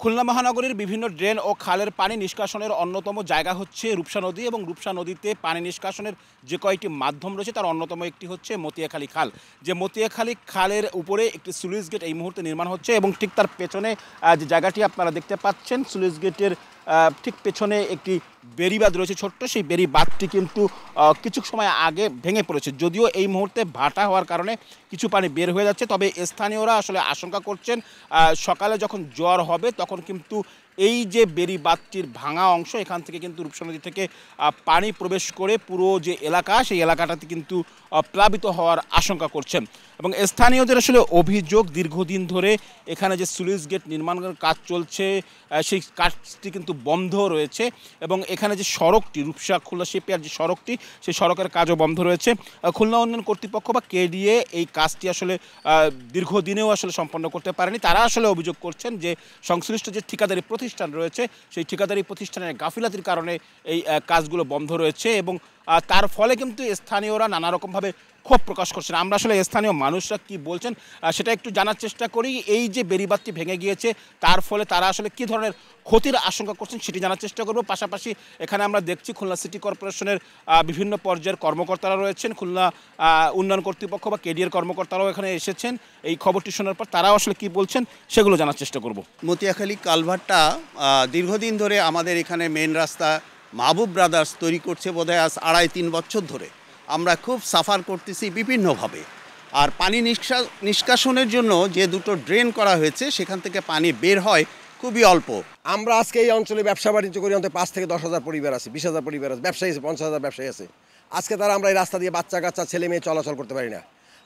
খুলনা মহানগরীর বিভিন্ন ড্রেন ও খালের পানি নিষ্কাশনের অন্যতম জায়গা হচ্ছে রূপসা নদী এবং রূপসা নদীতে পানি নিষ্কাশনের যে কয়টি মাধ্যম রয়েছে তার অন্যতম একটি হচ্ছে মতিয়াখালী খাল। যে মতিয়াখালী খালের উপরে একটি স্লুইস গেট এই মুহূর্তে নির্মাণ হচ্ছে এবং ঠিক তার পেছনে যে জায়গাটি আপনারা দেখতে পাচ্ছেন স্লুইস গেটের ঠিক পেছনে একটি বেড়িবাঁধ রয়েছে ছোট্ট, সেই বেড়িবাঁধটি কিন্তু কিছু সময় আগে ভেঙে পড়েছে। যদিও এই মুহূর্তে ভাটা হওয়ার কারণে কিছু পানি বের হয়ে যাচ্ছে, তবে স্থানীয়রা আসলে আশঙ্কা করছেন সকালে যখন জ্বর হবে তখন কিন্তু এই যে বেড়িবাঁধটির ভাঙা অংশ এখান থেকে কিন্তু রূপসা নদী থেকে পানি প্রবেশ করে পুরো যে এলাকা সেই এলাকাটাতে কিন্তু প্লাবিত হওয়ার আশঙ্কা করছেন। এবং স্থানীয়দের আসলে অভিযোগ দীর্ঘদিন ধরে এখানে যে স্লুইস গেট নির্মাণের কাজ চলছে সেই কাজটি কিন্তু বন্ধ রয়েছে এবং এখানে যে সড়কটি রূপসা খুলনা শিপইয়ার্ড যে সড়কটি সেই সড়কের কাজও বন্ধ রয়েছে। খুলনা উন্নয়ন কর্তৃপক্ষ বা কেডিএ এই কাজটি আসলে দীর্ঘদিনেও আসলে সম্পন্ন করতে পারেনি। তারা আসলে অভিযোগ করছেন যে সংশ্লিষ্ট যে ঠিকাদারি প্রতিষ্ঠান রয়েছে সেই ঠিকাদারি প্রতিষ্ঠানের গাফিলাতির কারণে এই কাজগুলো বন্ধ রয়েছে এবং তার ফলে কিন্তু স্থানীয়রা নানা রকমভাবে ক্ষোভ প্রকাশ করছেন। আমরা আসলে স্থানীয় মানুষরা কি বলছেন সেটা একটু জানার চেষ্টা করি। এই যে বেড়িবাঁধটি ভেঙে গিয়েছে তার ফলে তারা আসলে কী ধরনের ক্ষতির আশঙ্কা করছেন সেটি জানার চেষ্টা করব। পাশাপাশি এখানে আমরা দেখছি খুলনা সিটি কর্পোরেশনের বিভিন্ন পর্যায়ের কর্মকর্তারা রয়েছেন, খুলনা উন্নয়ন কর্তৃপক্ষ বা কেডিএর কর্মকর্তারাও এখানে এসেছেন। এই খবরটি শোনার পর তারাও আসলে কি বলছেন সেগুলো জানার চেষ্টা করব। মতিয়াখালী কালভারটা দীর্ঘদিন ধরে আমাদের এখানে মেন রাস্তা মাহবুব ব্রাদার্স তৈরি করছে বোধহয় আজ 2.5-3 বছর ধরে। আমরা খুব সাফার করতেছি বিভিন্নভাবে। আর পানি নিষ্কাশনের জন্য যে দুটো ড্রেন করা হয়েছে সেখান থেকে পানি বের হয় খুবই অল্প। আমরা আজকে এই অঞ্চলে ব্যবসা বাণিজ্য করি, অন্তত 5 থেকে 10,000 পরিবার আছে, 20,000 পরিবার আছে, ব্যবসায়ী আছে, 50,000 ব্যবসায়ী আছে। আজকে আমরা এই রাস্তা দিয়ে বাচ্চা কাচ্চা ছেলে মেয়ে চলাচল করতে পারি না।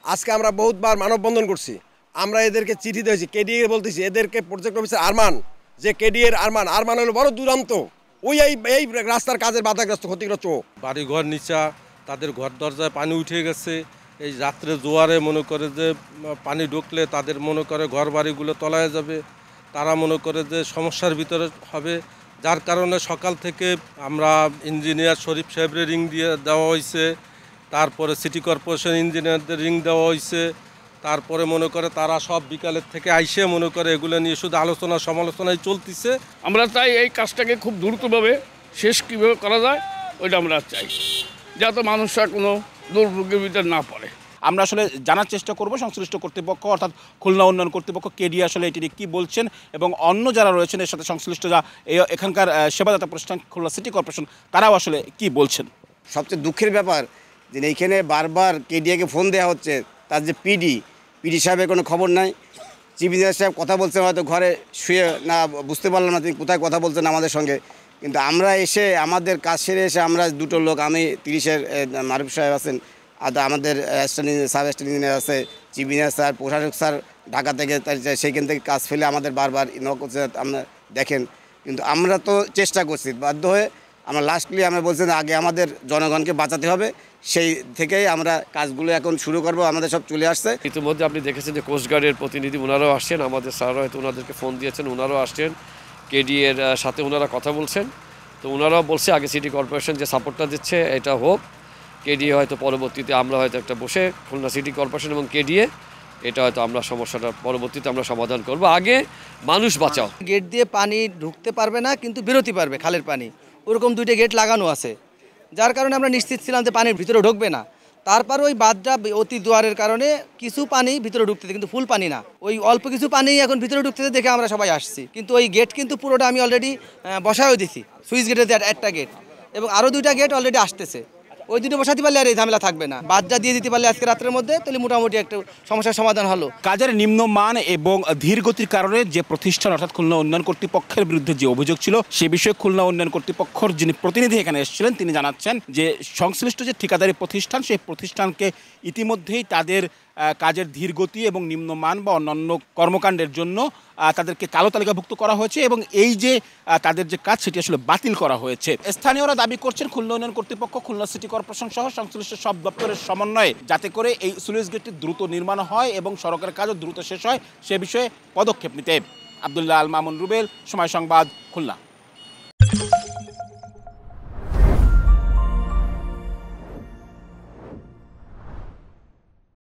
আজকে আমরা বহুতবার মানববন্ধন করছি, আমরা এদেরকে চিঠি দিয়েছি, কেডিএ বলতেছি এদেরকে প্রজেক্ট অফিসার আরমান, যে কেডিএর আরমান হলো বড় দুরান্ত, ওই এই রাস্তার কাজের বাধাগ্রস্ত ক্ষতিগ্রস্ত। বাড়িঘর নিচা, তাদের ঘর দরজায় পানি উঠে গেছে। এই রাত্রে জোয়ারে মনে করে যে পানি ঢুকলে তাদের মনে করে ঘর বাড়িগুলো তলায় যাবে, তারা মনে করে যে সমস্যার ভিতরে হবে। যার কারণে সকাল থেকে আমরা ইঞ্জিনিয়ার শরীফ সাহেবের রিং দিয়ে দেওয়া হয়েছে, তারপরে সিটি কর্পোরেশন ইঞ্জিনিয়ারদের রিং দেওয়া হয়েছে, তারপরে মনে করে তারা সব বিকালের থেকে আইসে মনে করে এগুলো নিয়ে শুধু আলোচনা সমালোচনায় চলতেছে। আমরা চাই এই কাজটাকে খুব দ্রুতভাবে শেষ কীভাবে করা যায় ওইটা আমরা চাই, যাতে মানুষরা কোনো দুর্ভোগের ভিতরে না পড়ে। আমরা আসলে জানার চেষ্টা করব সংশ্লিষ্ট কর্তৃপক্ষ অর্থাৎ খুলনা উন্নয়ন কর্তৃপক্ষ কেডি আসলে এটি নিয়ে কী বলছেন এবং অন্য যারা রয়েছেন এর সাথে সংশ্লিষ্ট যা এখানকার সেবাদাতা প্রতিষ্ঠান খুলনা সিটি কর্পোরেশন তারাও আসলে কি বলছেন। সবচেয়ে দুঃখের ব্যাপার যে এইখানে বারবার কেডিএকে ফোন দেওয়া হচ্ছে, তার যে পিডি সাহেবের কোনো খবর নাই। চিফ ইঞ্জিনিয়ার সাহেব কথা বলছেন, হয়তো ঘরে শুয়ে না, বুঝতে পারলাম না তিনি কোথায় কথা বলছেন আমাদের সঙ্গে। কিন্তু আমরা এসে আমাদের কাজ সেরে এসে আমরা দুটো লোক, আমি 30-এর মারুফ সাহেব আছেন, আর আমাদের সাব অ্যাসিস্ট্যান্ট ইঞ্জিনিয়ার আছে, চিফ ইঞ্জিনিয়ার স্যার, প্রশাসক স্যার ঢাকা থেকে, সেইখান থেকে কাজ ফেলে আমাদের বারবার নক করছে, আমরা দেখেন। কিন্তু আমরা তো চেষ্টা করছি, বাধ্য হয়ে আমরা লাস্টলি আমরা বলছেন আগে আমাদের জনগণকে বাঁচাতে হবে, সেই থেকেই আমরা কাজগুলো এখন শুরু করব। আমাদের সব চলে আসছে। ইতিমধ্যে আপনি দেখেছেন যে কোস্টগার্ডের প্রতিনিধি ওনারাও আসছেন, আমাদের স্যাররা হয়তো ওনাদেরকে ফোন দিয়েছেন, ওনারাও আসছেন, কেডি এর সাথে ওনারা কথা বলছেন। তো ওনারাও বলছে আগে সিটি কর্পোরেশন যে সাপোর্টটা দিচ্ছে এটা হোক, কেডিএ হয়তো পরবর্তীতে আমরা হয়তো একটা বসে খুলনা সিটি কর্পোরেশন এবং কেডিএ এটা হয়তো আমরা সমস্যাটা পরবর্তীতে আমরা সমাধান করব। আগে মানুষ বাঁচাও। গেট দিয়ে পানি ঢুকতে পারবে না কিন্তু বেরোতে পারবে খালের পানি, ওরকম 2টা গেট লাগানো আছে, যার কারণে আমরা নিশ্চিত ছিলাম যে পানির ভিতরে ঢুকবে না। তারপর ওই বাঁধটা অতি দুয়ারের কারণে কিছু পানি ভিতরে ঢুকতেছে, কিন্তু ফুল পানি না, ওই অল্প কিছু পানি এখন ভিতরে ঢুকতেছে দেখে আমরা সবাই আসছি। কিন্তু ওই গেট কিন্তু পুরোটা আমি অলরেডি বসায়ও দিছি, সুইচ গেটের একটা গেট এবং আরও 2টা গেট অলরেডি আসতেছে। ওই দুটো বসাতে পারলে আর এই ঝামেলা থাকবে না, বাদটা দিয়ে দিতে পারলে আজকে রাত্রের মধ্যে, তাহলে মোটামুটি একটা সমস্যার সমাধান হলো। কাজের নিম্নমান এবং ধীর গতির কারণে যে প্রতিষ্ঠান অর্থাৎ খুলনা উন্নয়ন কর্তৃপক্ষের বিরুদ্ধে যে অভিযোগ ছিল সে বিষয়ে খুলনা উন্নয়ন কর্তৃপক্ষের যিনি প্রতিনিধি এখানে এসেছিলেন তিনি জানাচ্ছেন যে সংশ্লিষ্ট যে ঠিকাদারি প্রতিষ্ঠান সেই প্রতিষ্ঠানকে ইতিমধ্যেই তাদের কাজের ধীরগতি এবং নিম্নমান বা অন্যান্য কর্মকাণ্ডের জন্য তাদেরকে কালো তালিকাভুক্ত করা হয়েছে এবং এই যে তাদের যে কাজ সেটি আসলে বাতিল করা হয়েছে। স্থানীয়রা দাবি করছেন খুলনা উন্নয়ন কর্তৃপক্ষ, খুলনা সিটি কর্পোরেশন সহ সংশ্লিষ্ট সব দপ্তরের সমন্বয়ে যাতে করে এই স্লুইস গেটটি দ্রুত নির্মাণ হয় এবং সড়কের কাজও দ্রুত শেষ হয় সে বিষয়ে পদক্ষেপ নিতে। আব্দুল্লাহ আল মামুন রুবেল, সময় সংবাদ, খুলনা।